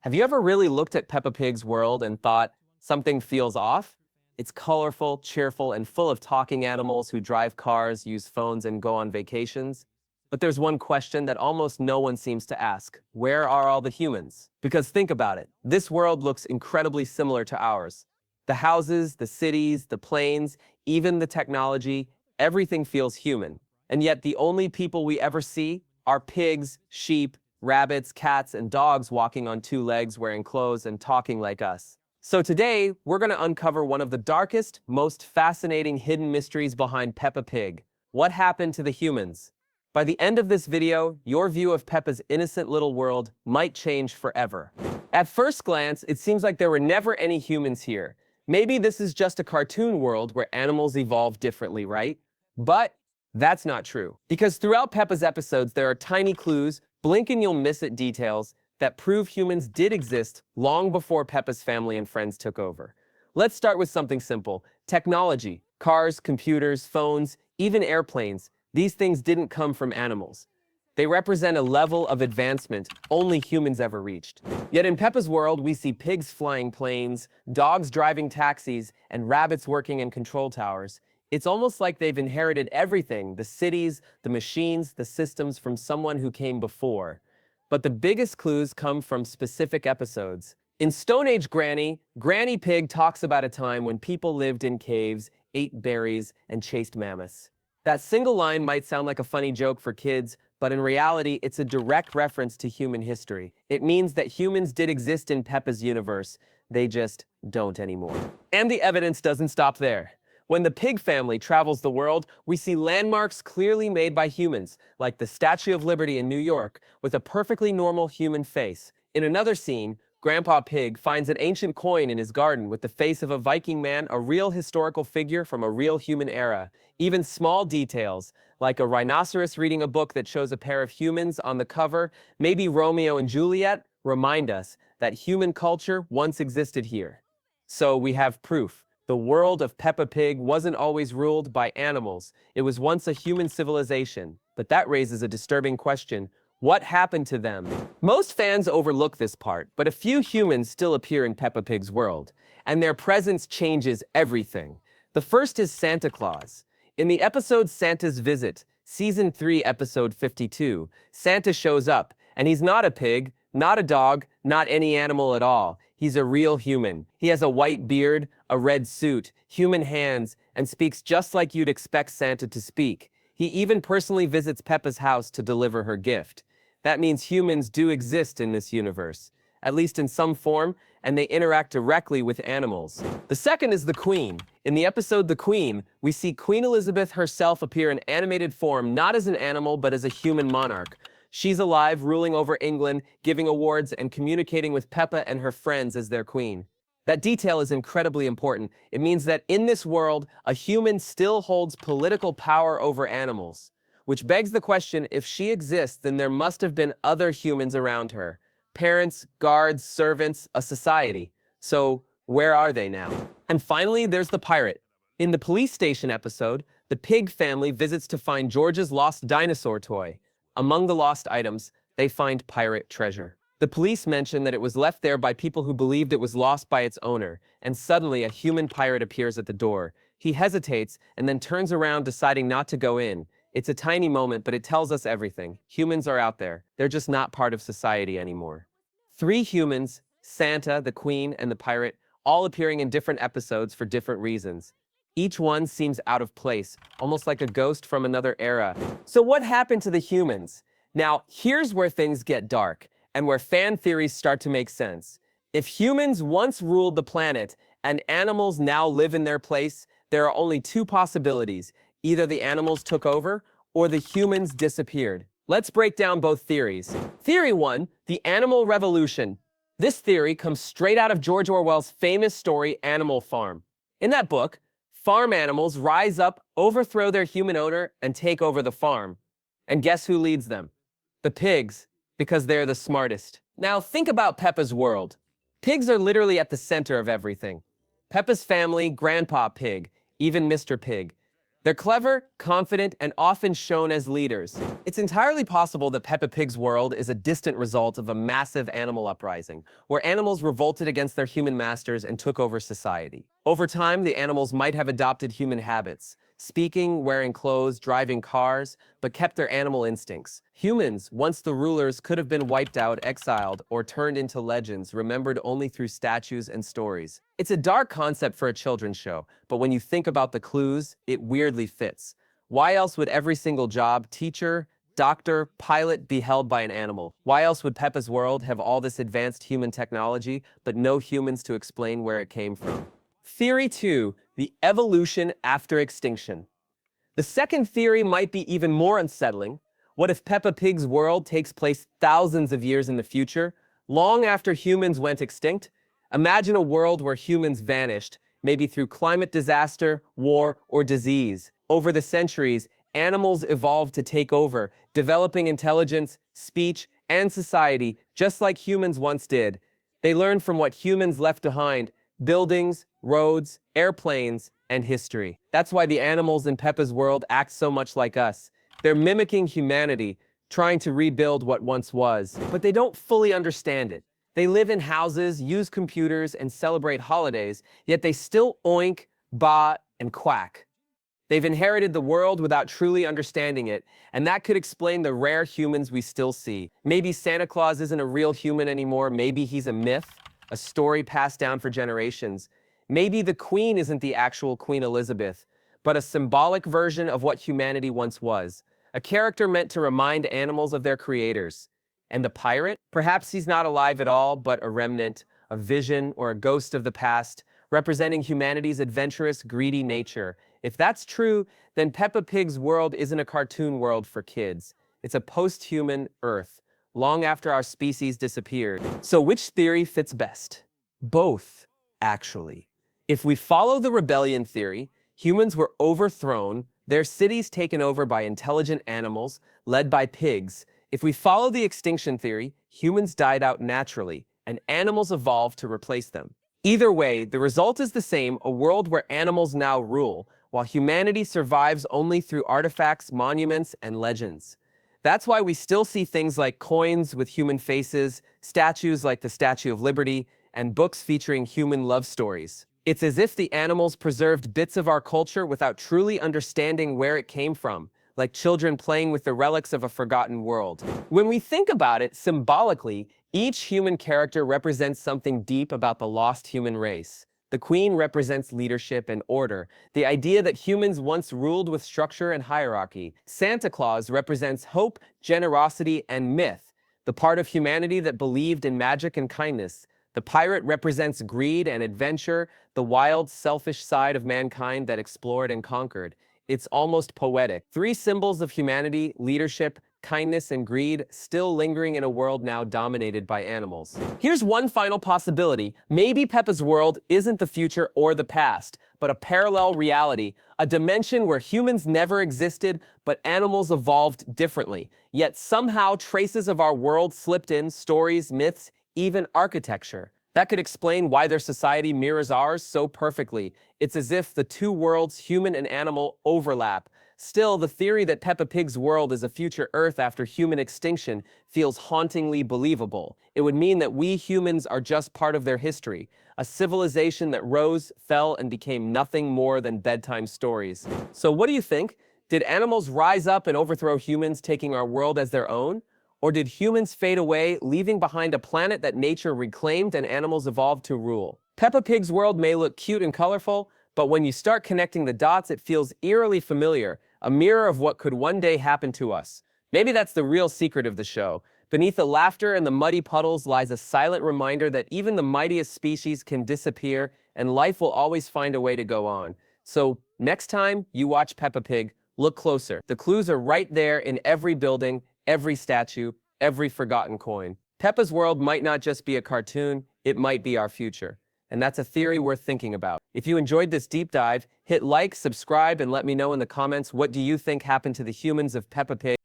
Have you ever really looked at Peppa Pig's world and thought something feels off? It's colorful, cheerful, and full of talking animals who drive cars, use phones, and go on vacations. But there's one question that almost no one seems to ask. Where are all the humans? Because think about it. This world looks incredibly similar to ours. The houses, the cities, the planes, even the technology, everything feels human. And yet the only people we ever see are pigs, sheep, rabbits, cats, and dogs walking on two legs, wearing clothes, and talking like us. So today, we're going to uncover one of the darkest, most fascinating hidden mysteries behind Peppa Pig. What happened to the humans? By the end of this video, your view of Peppa's innocent little world might change forever. At first glance, it seems like there were never any humans here. Maybe this is just a cartoon world where animals evolve differently, right? But that's not true. Because throughout Peppa's episodes, there are tiny clues, blink and you'll miss it details, that prove humans did exist long before Peppa's family and friends took over. Let's start with something simple. Technology. Cars, computers, phones, even airplanes. These things didn't come from animals. They represent a level of advancement only humans ever reached. Yet in Peppa's world, we see pigs flying planes, dogs driving taxis, and rabbits working in control towers. It's almost like they've inherited everything, the cities, the machines, the systems from someone who came before. But the biggest clues come from specific episodes. In Stone Age Granny, Granny Pig talks about a time when people lived in caves, ate berries, and chased mammoths. That single line might sound like a funny joke for kids, but in reality, it's a direct reference to human history. It means that humans did exist in Peppa's universe. They just don't anymore. And the evidence doesn't stop there. When the pig family travels the world, we see landmarks clearly made by humans, like the Statue of Liberty in New York, with a perfectly normal human face. In another scene, Grandpa Pig finds an ancient coin in his garden with the face of a Viking man, a real historical figure from a real human era. Even small details, like a rhinoceros reading a book that shows a pair of humans on the cover, maybe Romeo and Juliet, remind us that human culture once existed here. So we have proof. The world of Peppa Pig wasn't always ruled by animals. It was once a human civilization. But that raises a disturbing question. What happened to them? Most fans overlook this part, but a few humans still appear in Peppa Pig's world, and their presence changes everything. The first is Santa Claus. In the episode Santa's Visit, Season 3, Episode 52, Santa shows up, and he's not a pig, not a dog, not any animal at all. He's a real human. He has a white beard, a red suit, human hands, and speaks just like you'd expect Santa to speak. He even personally visits Peppa's house to deliver her gift. That means humans do exist in this universe, at least in some form, and they interact directly with animals. The second is the Queen. In the episode The Queen, we see Queen Elizabeth herself appear in animated form, not as an animal, but as a human monarch. She's alive, ruling over England, giving awards, and communicating with Peppa and her friends as their queen. That detail is incredibly important. It means that in this world, a human still holds political power over animals. Which begs the question, if she exists, then there must have been other humans around her. Parents, guards, servants, a society. So, where are they now? And finally, there's the pirate. In the police station episode, the pig family visits to find George's lost dinosaur toy. Among the lost items, they find pirate treasure. The police mention that it was left there by people who believed it was lost by its owner, and suddenly a human pirate appears at the door. He hesitates and then turns around, deciding not to go in. It's a tiny moment, but it tells us everything. Humans are out there. They're just not part of society anymore. 3 humans, Santa, the Queen, and the pirate, all appearing in different episodes for different reasons. Each one seems out of place, almost like a ghost from another era. So what happened to the humans? Now, here's where things get dark, and where fan theories start to make sense. If humans once ruled the planet, and animals now live in their place, there are only 2 possibilities. Either the animals took over, or the humans disappeared. Let's break down both theories. Theory 1, the animal revolution. This theory comes straight out of George Orwell's famous story, Animal Farm. In that book, farm animals rise up, overthrow their human owner, and take over the farm. And guess who leads them? The pigs, because they're the smartest. Now think about Peppa's world. Pigs are literally at the center of everything. Peppa's family, Grandpa Pig, even Mr. Pig. They're clever, confident, and often shown as leaders. It's entirely possible that Peppa Pig's world is a distant result of a massive animal uprising, where animals revolted against their human masters and took over society. Over time, the animals might have adopted human habits, speaking, wearing clothes, driving cars, but kept their animal instincts. Humans, once the rulers, could have been wiped out, exiled, or turned into legends, remembered only through statues and stories. It's a dark concept for a children's show, but when you think about the clues, it weirdly fits. Why else would every single job, teacher, doctor, pilot, be held by an animal? Why else would Peppa's world have all this advanced human technology, but no humans to explain where it came from? Theory 2, the evolution after extinction. The second theory might be even more unsettling. What if Peppa Pig's world takes place thousands of years in the future, long after humans went extinct? Imagine a world where humans vanished, maybe through climate disaster, war, or disease. Over the centuries, animals evolved to take over, developing intelligence, speech, and society just like humans once did. They learned from what humans left behind: buildings, roads, airplanes, and history. That's why the animals in Peppa's world act so much like us. They're mimicking humanity, trying to rebuild what once was. But they don't fully understand it. They live in houses, use computers, and celebrate holidays, yet they still oink, baa, and quack. They've inherited the world without truly understanding it, and that could explain the rare humans we still see. Maybe Santa Claus isn't a real human anymore. Maybe he's a myth, a story passed down for generations. Maybe the Queen isn't the actual Queen Elizabeth, but a symbolic version of what humanity once was, a character meant to remind animals of their creators. And the pirate? Perhaps he's not alive at all, but a remnant, a vision, or a ghost of the past, representing humanity's adventurous, greedy nature. If that's true, then Peppa Pig's world isn't a cartoon world for kids. It's a post-human Earth, long after our species disappeared. So which theory fits best? Both, actually. If we follow the rebellion theory, humans were overthrown, their cities taken over by intelligent animals, led by pigs. If we follow the extinction theory, humans died out naturally, and animals evolved to replace them. Either way, the result is the same: a world where animals now rule, while humanity survives only through artifacts, monuments, and legends. That's why we still see things like coins with human faces, statues like the Statue of Liberty, and books featuring human love stories. It's as if the animals preserved bits of our culture without truly understanding where it came from, like children playing with the relics of a forgotten world. When we think about it symbolically, each human character represents something deep about the lost human race. The Queen represents leadership and order, the idea that humans once ruled with structure and hierarchy. Santa Claus represents hope, generosity, and myth, the part of humanity that believed in magic and kindness. The pirate represents greed and adventure, the wild, selfish side of mankind that explored and conquered. It's almost poetic. Three symbols of humanity: leadership, kindness, and greed, still lingering in a world now dominated by animals. Here's one final possibility. Maybe Peppa's world isn't the future or the past, but a parallel reality, a dimension where humans never existed, but animals evolved differently. Yet somehow traces of our world slipped in: stories, myths, even architecture. That could explain why their society mirrors ours so perfectly. It's as if the two worlds, human and animal, overlap. Still, the theory that Peppa Pig's world is a future Earth after human extinction feels hauntingly believable. It would mean that we humans are just part of their history, a civilization that rose, fell, and became nothing more than bedtime stories. So what do you think? Did animals rise up and overthrow humans, taking our world as their own? Or did humans fade away, leaving behind a planet that nature reclaimed and animals evolved to rule? Peppa Pig's world may look cute and colorful, but when you start connecting the dots, it feels eerily familiar, a mirror of what could one day happen to us. Maybe that's the real secret of the show. Beneath the laughter and the muddy puddles lies a silent reminder that even the mightiest species can disappear, and life will always find a way to go on. So next time you watch Peppa Pig, look closer. The clues are right there in every building, every statue, every forgotten coin. Peppa's world might not just be a cartoon, it might be our future. And that's a theory worth thinking about. If you enjoyed this deep dive, hit like, subscribe, and let me know in the comments, what do you think happened to the humans of Peppa Pig?